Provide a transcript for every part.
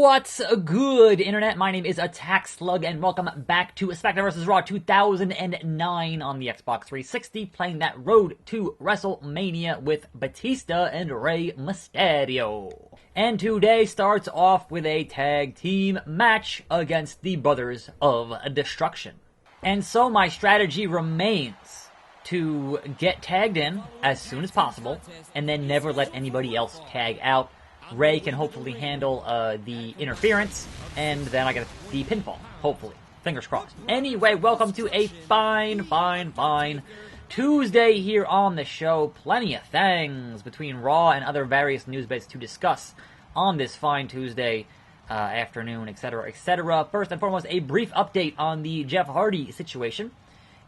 What's good, Internet? My name is Attack Slug, and welcome back to SmackDown vs. Raw 2009 on the Xbox 360, playing that road to WrestleMania with Batista and Rey Mysterio. And today starts off with a tag team match against the Brothers of Destruction. And so my strategy remains to get tagged in as soon as possible, and then never let anybody else tag out. Rey can hopefully handle the interference, and then I get the pinfall, hopefully. Fingers crossed. Anyway, welcome to a fine Tuesday here on the show. Plenty of things between Raw and other various news bits to discuss on this fine Tuesday afternoon, etc., etc. First and foremost, a brief update on the Jeff Hardy situation,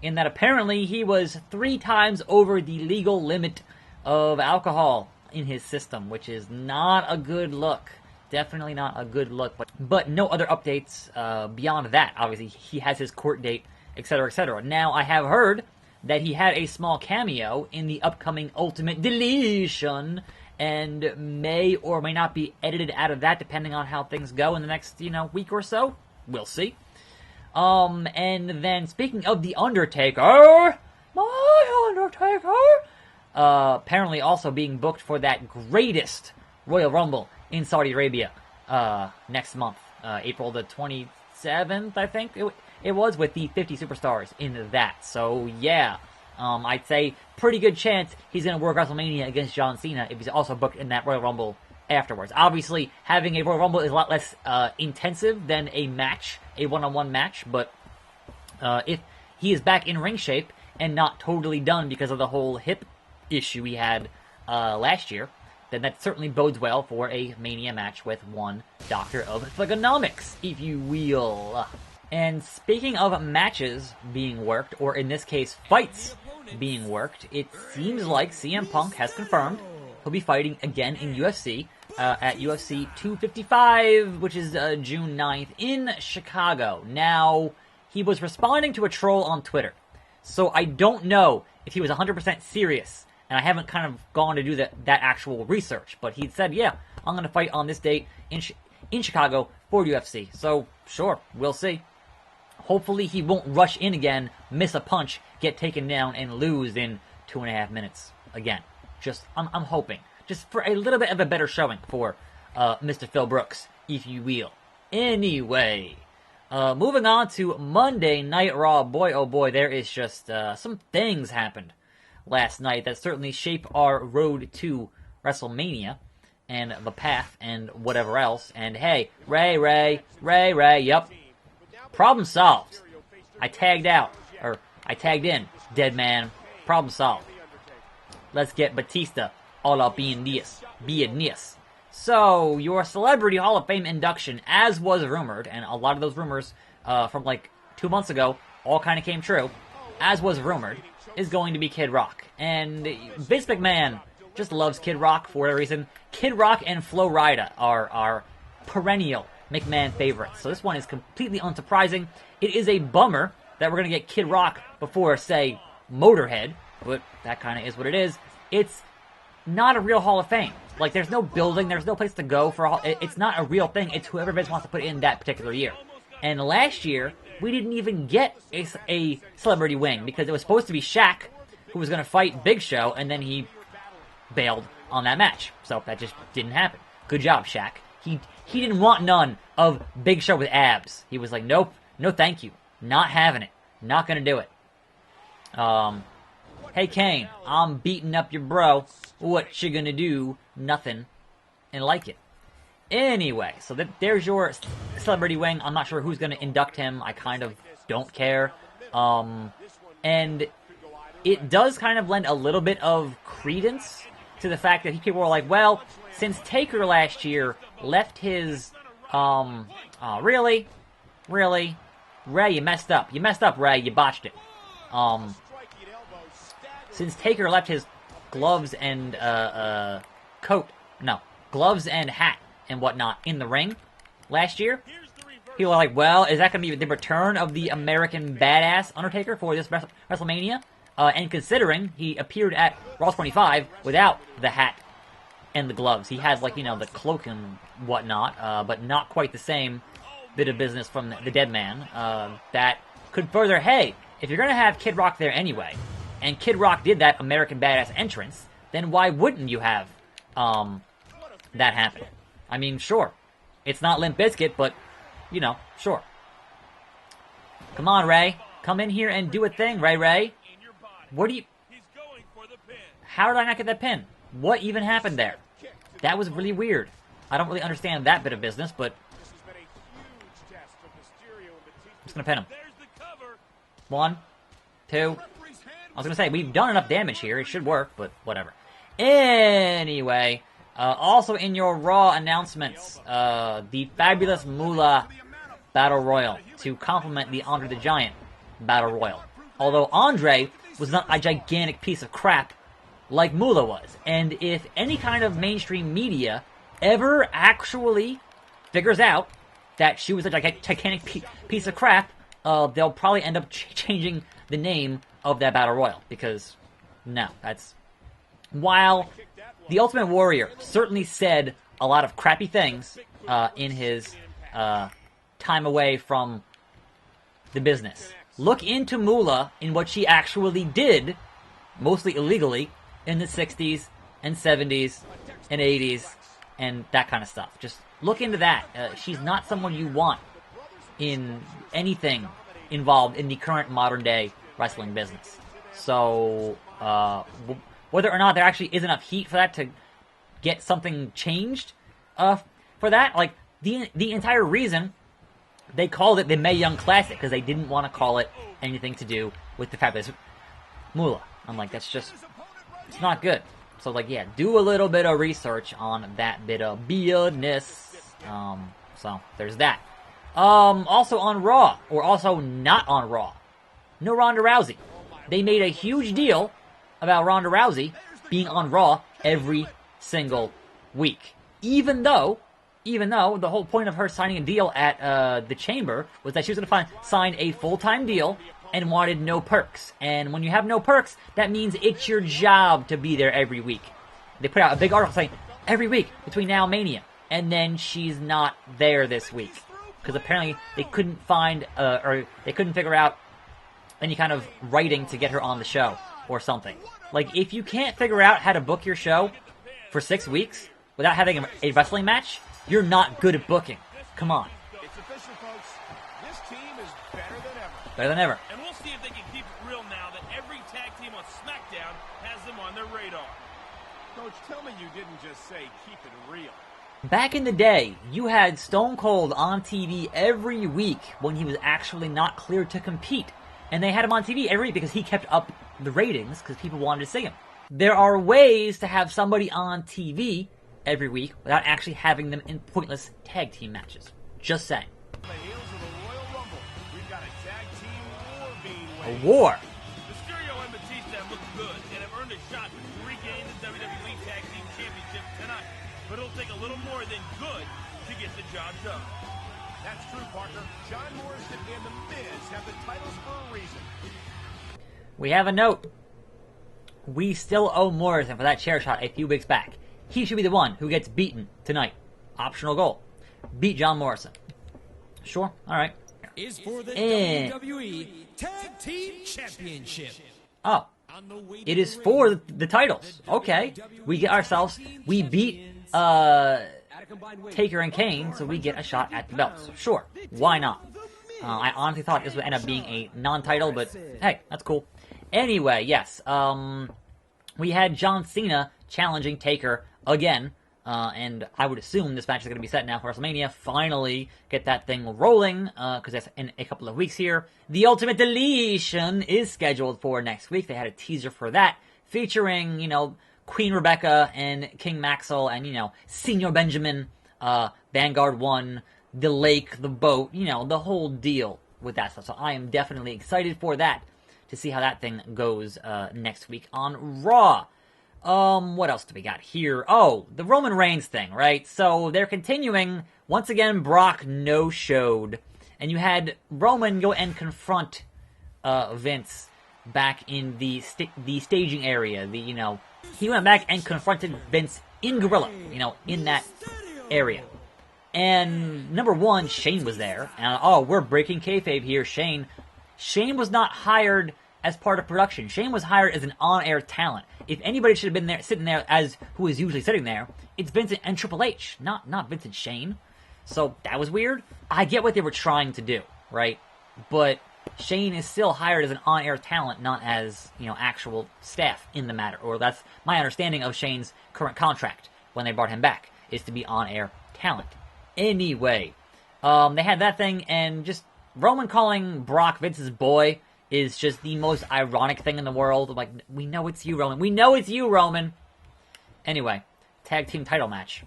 in that apparently he was 3 times over the legal limit of alcohol in his system, which is not a good look. Definitely not a good look. But no other updates beyond that. Obviously, he has his court date, etc., etc. Now, I have heard that he had a small cameo in the upcoming Ultimate Deletion, and may or may not be edited out of that, depending on how things go in the next, week or so. We'll see. And then, speaking of the Undertaker, my Undertaker, apparently also being booked for that greatest Royal Rumble in Saudi Arabia next month, April the 27th, I think it was, with the 50 superstars in that. So yeah, I'd say pretty good chance he's going to work WrestleMania against John Cena if he's also booked in that Royal Rumble afterwards. Obviously, having a Royal Rumble is a lot less intensive than a match, a one-on-one match, but if he is back in ring shape and not totally done because of the whole hip issue we had last year, then that certainly bodes well for a Mania match with one Doctor of Thugonomics, if you will. And speaking of matches being worked, or in this case, fights being worked, it seems like CM Punk has confirmed he'll be fighting again in UFC at UFC 255, which is June 9th in Chicago. Now, he was responding to a troll on Twitter, so I don't know if he was 100% serious, and I haven't kind of gone to do that actual research. But he said, yeah, I'm going to fight on this date in Chicago for UFC. So, sure, we'll see. Hopefully he won't rush in again, miss a punch, get taken down, and lose in 2.5 minutes again. I'm hoping. Just for a little bit of a better showing for Mr. Phil Brooks, if you will. Anyway, moving on to Monday Night Raw. Boy, oh boy, there is just some things happened last night that certainly shape our road to WrestleMania and the path and whatever else. And hey, Ray, yep. Problem solved. I tagged in. Dead man. Problem solved. Let's get Batista all up in this. So, your Celebrity Hall of Fame induction, as was rumored, and a lot of those rumors from like 2 months ago all kind of came true, as was rumored, is going to be Kid Rock. And Vince McMahon just loves Kid Rock for whatever reason. Kid Rock and Flo Rida are perennial McMahon favorites. So this one is completely unsurprising. It is a bummer that we're going to get Kid Rock before, say, Motorhead, but that kind of is what it is. It's not a real Hall of Fame. Like, there's no building, there's no place to go for it's not a real thing. It's whoever Vince wants to put in that particular year. And last year, we didn't even get a celebrity wing, because it was supposed to be Shaq who was going to fight Big Show, and then he bailed on that match. So that just didn't happen. Good job, Shaq. He didn't want none of Big Show with abs. He was like, nope, no thank you. Not having it. Not going to do it. Hey Kane, I'm beating up your bro. What you gonna do? Nothing. And like it. Anyway, so there's your celebrity wing. I'm not sure who's going to induct him. I kind of don't care. And it does kind of lend a little bit of credence to the fact that people were like, well, since Taker last year left his, really? Ray, you messed up. You messed up, Ray. You botched it. Since Taker left his gloves and, gloves and hat and whatnot in the ring last year, people are like, well, is that going to be the return of the American Badass Undertaker for this WrestleMania? And considering he appeared at Raw 25 without the hat and the gloves. He has, like, you know, the cloak and whatnot, but not quite the same bit of business from the dead man. That could further, hey, if you're going to have Kid Rock there anyway, and Kid Rock did that American Badass entrance, then why wouldn't you have that happen? I mean, sure. It's not Limp Bizkit, but, you know, sure. Come on, Ray. Come in here and do a thing, Ray. What do you... How did I not get that pin? What even happened there? That was really weird. I don't really understand that bit of business, but... I'm just going to pin him. 1, 2... I was going to say, we've done enough damage here. It should work, but whatever. Anyway... also in your Raw announcements, the Fabulous Moolah Battle Royal to complement the Andre the Giant Battle Royal. Although Andre was not a gigantic piece of crap like Moolah was. And if any kind of mainstream media ever actually figures out that she was a gigantic piece of crap, they'll probably end up changing the name of that Battle Royal. Because, no, that's... While... The Ultimate Warrior certainly said a lot of crappy things in his time away from the business. Look into Moolah in what she actually did, mostly illegally, in the 60s and 70s and 80s and that kind of stuff. Just look into that. She's not someone you want in anything involved in the current modern-day wrestling business. So, whether or not there actually is enough heat for that to get something changed for that. Like, the entire reason they called it the Mae Young Classic, because they didn't want to call it anything to do with the Fabulous Moolah. I'm like, that's just, it's not good. So, like, yeah, do a little bit of research on that bit of business. So, there's that. Also on Raw, or also not on Raw, no Ronda Rousey. They made a huge deal about Ronda Rousey being on Raw every single week. Even though the whole point of her signing a deal at the Chamber was that she was going to sign a full-time deal and wanted no perks. And when you have no perks, that means it's your job to be there every week. They put out a big article saying, every week between now and Mania. And then she's not there this week. Because apparently they couldn't find, or they couldn't figure out any kind of writing to get her on the show. Or something. Like, if you can't figure out how to book your show for 6 weeks without having a wrestling match, you're not good at booking. Come on. It's official, folks. This team is better than ever. Better than ever. And we'll see if they can keep it real now that every tag team on SmackDown has them on their radar. Coach, tell me you didn't just say keep it real. Back in the day, you had Stone Cold on TV every week when he was actually not cleared to compete. And they had him on TV every week because he kept up the ratings because people wanted to see him. There are ways to have somebody on TV every week without actually having them in pointless tag team matches. Just saying. On the heels of the Royal Rumble, we've got a tag team war being A waged. war. Mysterio and Batista have looked good and have earned a shot to regain the WWE Tag Team Championship tonight. But it'll take a little more than good to get the job done. That's true, Parker. John Morrison and The Miz have the titles for a reason. We have a note. We still owe Morrison for that chair shot a few weeks back. He should be the one who gets beaten tonight. Optional goal. Beat John Morrison. Sure, alright. Is for the WWE Tag Team Championship. Oh. It is for the titles. Okay. We get ourselves, we beat Taker and Kane, so we get a shot at the belts. Sure. Why not? I honestly thought this would end up being a non-title, but hey, that's cool. Anyway, yes. We had John Cena challenging Taker again. And I would assume this match is going to be set now for WrestleMania. Finally get that thing rolling, because that's in a couple of weeks here. The Ultimate Deletion is scheduled for next week. They had a teaser for that, featuring, you know, Queen Rebecca and King Maxwell and, you know, Senior Benjamin, Vanguard 1, the lake, the boat, you know, the whole deal with that stuff. So I am definitely excited for that, to see how that thing goes next week on Raw. What else do we got here? Oh, the Roman Reigns thing, right? So they're continuing. Once again, Brock no-showed. And you had Roman go and confront Vince back in the staging area. He went back and confronted Vince in Gorilla, in that area. And number one, Shane was there. And we're breaking kayfabe here, Shane. Shane was not hired as part of production. Shane was hired as an on-air talent. If anybody should have been there, sitting there as who is usually sitting there, it's Vincent and Triple H, not Vincent Shane. So that was weird. I get what they were trying to do, right? But Shane is still hired as an on-air talent, not as, actual staff in the matter. Or that's my understanding of Shane's current contract when they brought him back, is to be on-air talent. Anyway, they had that thing, and just Roman calling Brock Vince's boy is just the most ironic thing in the world. Like, we know it's you, Roman. We know it's you, Roman. Anyway, tag team title match.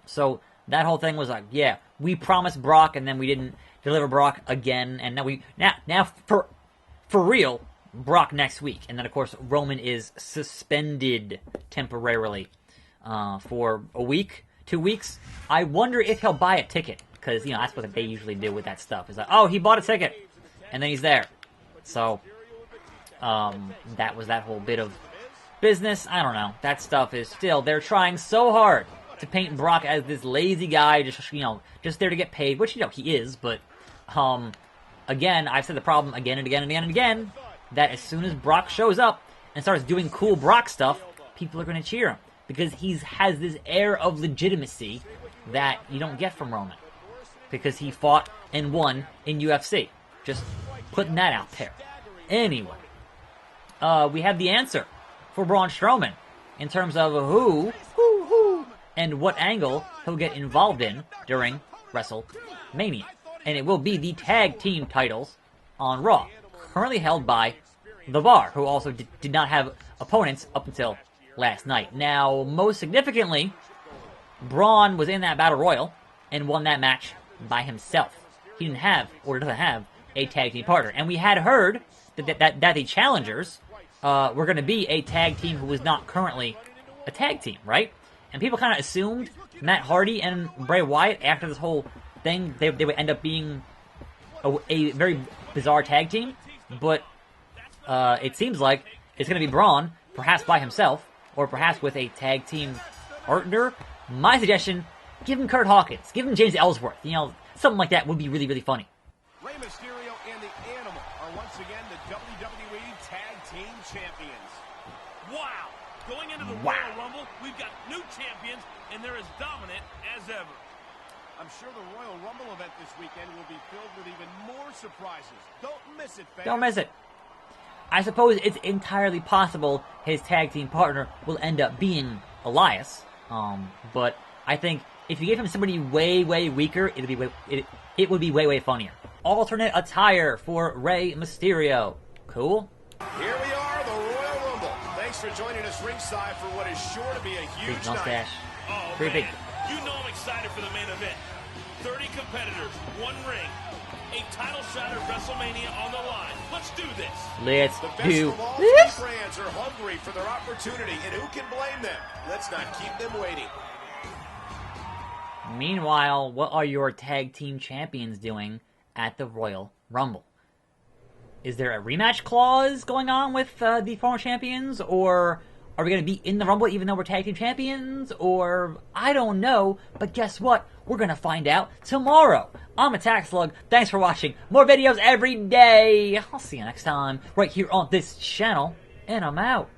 So that whole thing was like, yeah, we promised Brock, and then we didn't deliver Brock again, and now for real, Brock next week. And then, of course, Roman is suspended temporarily for a week, 2 weeks. I wonder if he'll buy a ticket, because, that's what they usually do with that stuff. It's like, oh, he bought a ticket, and then he's there. So, that was that whole bit of business. I don't know. That stuff is still, they're trying so hard to paint Brock as this lazy guy, just there to get paid, which, he is, but, again, I've said the problem again and again and again and again, that as soon as Brock shows up and starts doing cool Brock stuff, people are going to cheer him, because he has this air of legitimacy that you don't get from Roman, because he fought and won in UFC. Just putting that out there. Anyway, we have the answer for Braun Strowman in terms of who, and what angle he'll get involved in during WrestleMania. And it will be the tag team titles on Raw, currently held by The Bar, who also did not have opponents up until last night. Now, most significantly, Braun was in that Battle Royal and won that match by himself. He didn't have, or doesn't have, a tag team partner. And we had heard that the challengers were going to be a tag team who was not currently a tag team, right? And people kind of assumed Matt Hardy and Bray Wyatt, after this whole thing, they would end up being a very bizarre tag team. But it seems like it's going to be Braun, perhaps by himself, or perhaps with a tag team partner. My suggestion, give him Kurt Hawkins, give him James Ellsworth. Something like that would be really, really funny. Rey Mysterio and the Animal are once again the WWE Tag Team Champions. Wow! Going into the Royal Rumble, we've got new champions, and they're as dominant as ever. I'm sure the Royal Rumble event this weekend will be filled with even more surprises. Don't miss it, fans. Don't miss it. I suppose it's entirely possible his tag team partner will end up being Elias. But I think if you gave him somebody way, way weaker, it would be way, way funnier. Alternate attire for Rey Mysterio. Cool. Here we are, the Royal Rumble. Thanks for joining us ringside for what is sure to be a huge big mustache. night. Oh, pretty man. big. You know I'm excited for the main event. 30 competitors, one ring, a title shot at WrestleMania on the line. Let's do this. Let's The best do of all this. three brands are hungry for their opportunity, and who can blame them? Let's not keep them waiting. Meanwhile, what are your tag team champions doing at the Royal Rumble? Is there a rematch clause going on with the former champions? Or are we going to be in the Rumble even though we're tag team champions? Or, I don't know, but guess what? We're going to find out tomorrow. I'm Attack Slug. Thanks for watching. More videos every day. I'll see you next time right here on this channel, and I'm out.